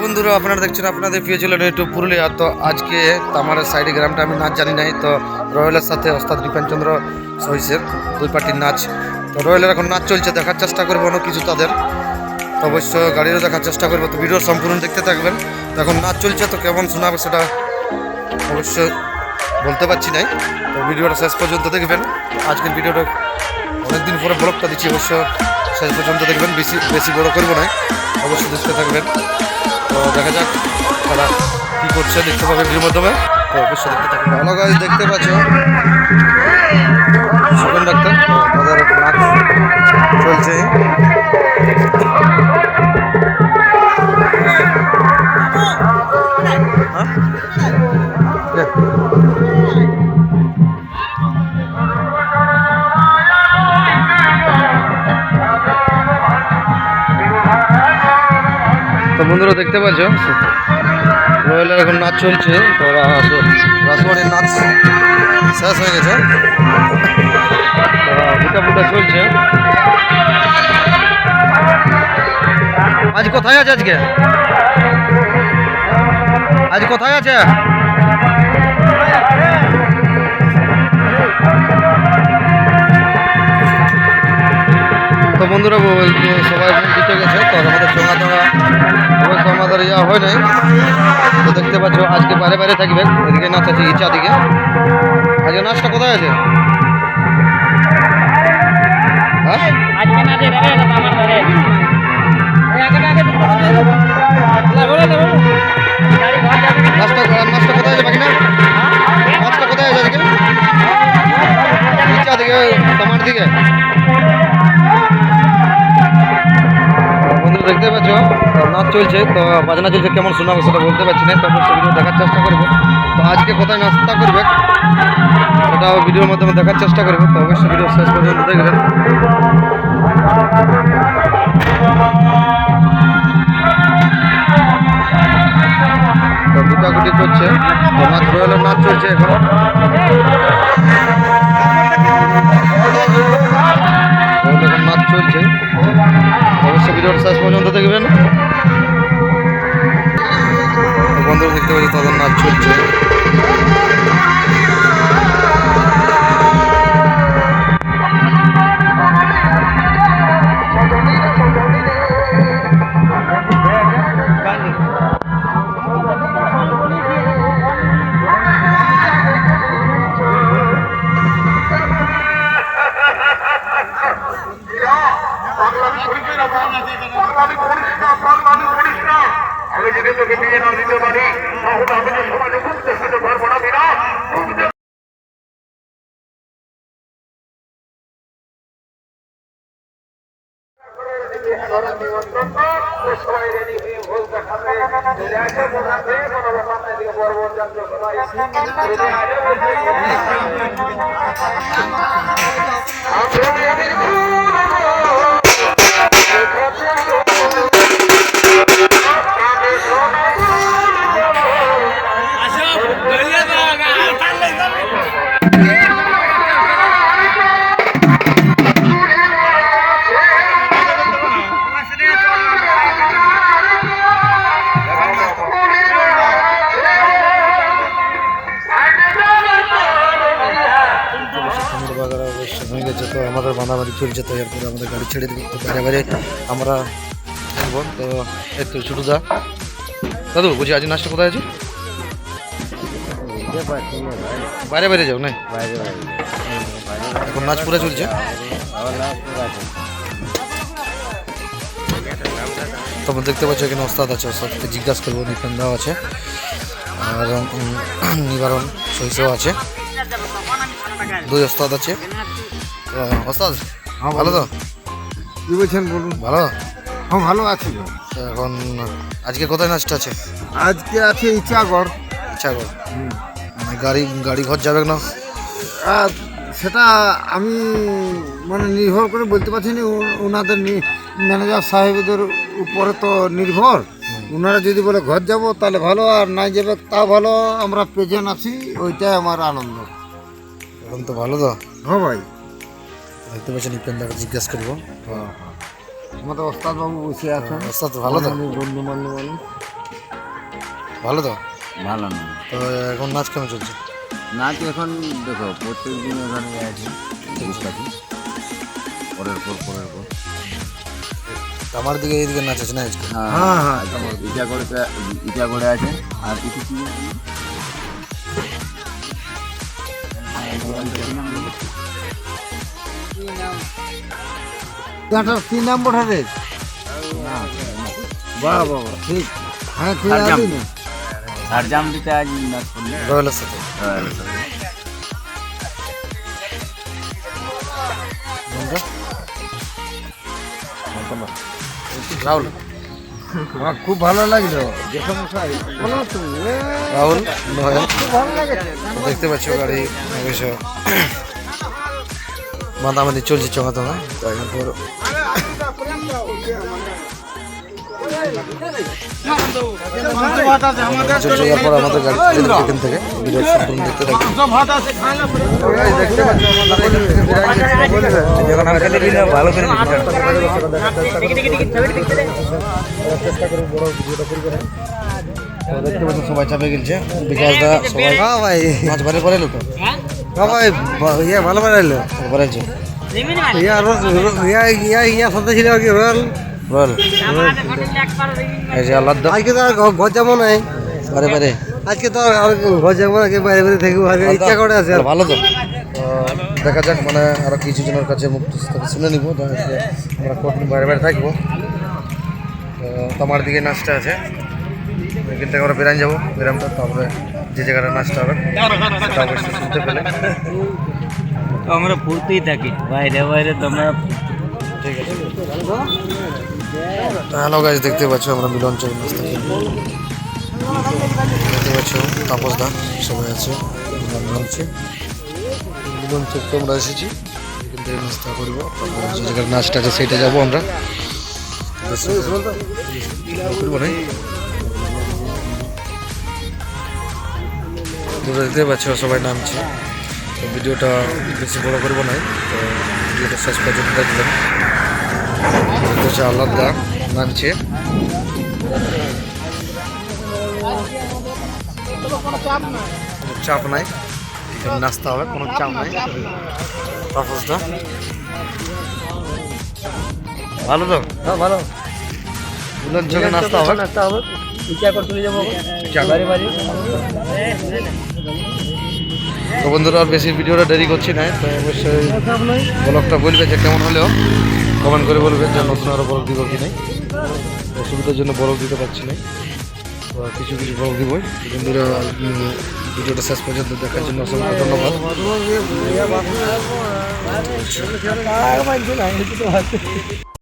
বন্ধুরা, আপনারা দেখছেন আপনাদের প্রিয় চ্যানেল ইউটিউব পুরুলিয়া। তো আজকে আমার সাইডে গ্রামটা আমি নাচ জানি নাই, তো রয়্যালের সাথে ওস্তাদ রিপেনচন্দ্র সহিসের দুই পার্টির নাচ। তো রয়্যালের এখন নাচ চলছে, দেখার চেষ্টা করবো অনেক কিছু তাদের, তো অবশ্য গাড়িরও দেখার চেষ্টা করবো। তো ভিডিও সম্পূর্ণ দেখতে থাকবেন। তো এখন নাচ চলছে, তো কেমন শোনাবে সেটা অবশ্যই বলতে পারছি নাই। তো ভিডিওটা শেষ পর্যন্ত দেখবেন। আজকের ভিডিওটা অনেকদিন পরে ব্লগটা দিচ্ছি, অবশ্য শেষ পর্যন্ত দেখবেন, বেশি বড় করবো না, অবশ্যই দেখতে থাকবেন। তো দেখা যাক তারা কী করছে, দেখতে পাবে ভিডিওর মাধ্যমে, তো অবশ্যই দেখতে থাকবেন। ভালো গাড়ি দেখতে পাচ্ছ সুগন ডাক্তার, তাদের নাচ চলছে। তো বন্ধুরা দেখতে পাচ্ছ রয়্যালের এখন নাচ চলছে। তো রাসবাড়ির নাচ শেষ হয়ে গেছে, বুটা বুটা চলছে। আজ কোথায় আছে? আজ কোথায় আছে? তো বন্ধুরা সবাই দিতে গেছে, তো আমাদের চোঙা টোঙা অবশ্য আমাদের ইয়া হয় নাই। তো দেখতে পাচ্ছ আজকে বাইরে বাইরে থাকবে, এদিকে নাচ আছে ইচ্ছা দিকে। আজকে নাচটা কোথায় আছে? হ্যাঁ নাচটা কোথায় আছে বাকি না? নাচটা কোথায় আছে আজকে? ইচ্ছা দিকে, তোমার দিকে। বন্ধু দেখতে পাচ্ছ নাচ চলছে, তো বাজনা চলছে, কেমন শোনাবো সেটা বলতে পারছি না, তো অবশ্যই ভিডিও দেখার চেষ্টা করবো। তো আজকে কোথায় নাস্তা করবে সেটাও ভিডিওর মাধ্যমে দেখার চেষ্টা করবো, তো অবশ্যই ভিডিও শেষ পর্যন্ত দেখবেন। তো গুটাগুটি করছে, তো নাচ রয়্যালের নাচ চলছে এখন। নাচ চলছে, অবশ্যই ভিডিওটা শেষ পর্যন্ত দেখবেন। বন্ধুরা দেখতে পাচ্ছি তাদের নাচ চলছে। আমি যদি তোকে দিয়ে না দিতে পারি তাহলে আমি যে সমাজে উপস্থিত পারবো না। বিনা হয়ে গেছে, তো আমাদের বাঁধাবাড়ি চলছে। তো এরপরে আমাদের গাড়ি ছেড়ে দেবে, তো বাইরে বাইরে আমরা দেখবো। তো এই তো ছোটুদা, দাদু বুঝি আজ নাচটা কোথায় আছে? বাইরে বাইরে যাও না, এখন নাচ পুরো চলছে। তখন দেখতে পাচ্ছ এখানে ওস্তাদ আছে, ওস্তাদকে জিজ্ঞাসা করবো, নিপেন্দাও আছে, আর নিবারণ সহিসেও আছে, দুই ওস্তাদ আছে। ওস্তাদ ভালো তো? কি বলছেন বলুন। ভালো? হ্যাঁ ভালো আছি। এখন আজকে কোথায় নাচটা আছে? আজকে আছে ইচ্ছাগড়। ইচ্ছাগড় মানে গাড়ি ঘর যাবে না? সেটা আমি মানে নির্ভর করে বলতে পারছি না, ওনাদের ম্যানেজার সাহেবদের উপরে তো নির্ভর। ওনারা যদি বলে ঘর যাব তাহলে ভালো, আর নাই যাবে তা ভালো, আমরা প্রেজেন্ট আছি, ওইটাই আমার আনন্দ। এখন তো ভালো তো? হ্যাঁ ভাই, দেখতে পাচ্ছেন ইপেন্দাকে জিজ্ঞাসা করবো। আমাদের ওস্তাদ বাবু বসে আছেন। ওস্তাদ ভালো তো? বন্ধু বান্ধব ভালো তো? ভালো না। তো এখন নাচ কেমন চলছে? নাচ এখন দেখো প্রত্যেক দিন ওখানে আছে থাকি পরের পর। আমার দিকে এইদিকে নাচ আছে না আজকে? হ্যাঁ, হ্যাঁ। ইটা করে আছে আর কিছু কি গাঁটার কি নাম বোঠারে? বাহ বাবা, ঠিক। হ্যাঁ, তুই সারজাম। আলি না? সারজাম দিতে আজ নাচ করলে রয়্যালের সাথে। রাহুল, আমার খুব ভালো লাগলো যখন বলো তুমি রাহুল নয়ন খুব ভালো লাগেছে। দেখতে পাচ্ছ গাড়ি অবশ্য মাতামাতি চলছে চঙাতঙা। তো এখন পর চলছে, এরপর আমাদের গাড়ি এখান থেকে ভিডিও সম্পূর্ণ দেখতে থাকি। দেখতে পাচ্ছ ভালো করে চেষ্টা করবো বড় ভিডিওটা করবে না। দেখতে পাচ্ছ সবাই চাপে গেছে, বিকাশ দা সবাই হ্যাঁ ভাই, মাছ বাড়ি পরে লোক হ্যাঁ ভাই, ইয়ে ভালো বানাইলো। পরেছে ইয়া সাথে ছিল কি রয়্যাল। রয়্যাল এই যে আল্লাহ দা আজকে তো আর ঘর যাবো নাই, বারে বারে আজকে তো আর ঘর যাবো না, বাইরে বাইরে থাকবো, ইচ্ছা করে আছে। ভালো তো। দেখা যাক, মানে আরো কিছু জনের কাছে মুখ শুনে নিবো। তো আজকে আমরা কখন বাইরে বাইরে থাকবো। তো আমার দিকে নাচটা আছে, এখান থেকে আমরা বেরান যাবো, বেরামটা তারপরে যে জায়গাটা নাচটা হবে সেটা অবশ্যই শুনতে পেলে। আমরা ফুর্তিই থাকি বাইরে বাইরে তোমরা। ঠিক আছে। হ্যালো গাইজ, দেখতে পাচ্ছ আমরা মিলন চক নাস্তা খেলবো। দেখতে পাচ্ছ তাপস দা সবাই আছে, নামছে মিলন চককে আমরা এসেছি, এখান থেকে নাস্তা করবো। তারপরে যে জায়গার নাচটা আছে সেইটা যাবো আমরা। করবো না, দেখতে পাচ্ছ সবাই নামছে। তো ভিডিওটা বেশি বড় করবো না, তো ভিডিওটা শেষ পর্যন্ত দেখবেন। হচ্ছে আলাদা নামছে, চাপ নাই, এখানে নাস্তা হবে, কোনো চাপ নাই। তাপসদা ভালো তো? হ্যাঁ ভালো, মিলন চকে নাস্তা হবে। নাস্তা হবে, ইচ্ছা করে চলে যাবো চা। বাড়ি বাড়ি। তো বন্ধুরা আর বেশি ভিডিওটা দেরি করছি না, তো অবশ্যই ব্লগটা বলবে যে কেমন হলেও কমেন্ট করে বলবে যে নতুন আরও ব্লগ দিব কি নাই। অসুবিধার জন্য ব্লগ দিতে পারছি না, তো কিছু কিছু ব্লগ দিবই। বন্ধুরা ভিডিওটা শেষ পর্যন্ত দেখার জন্য অসংখ্য ধন্যবাদ।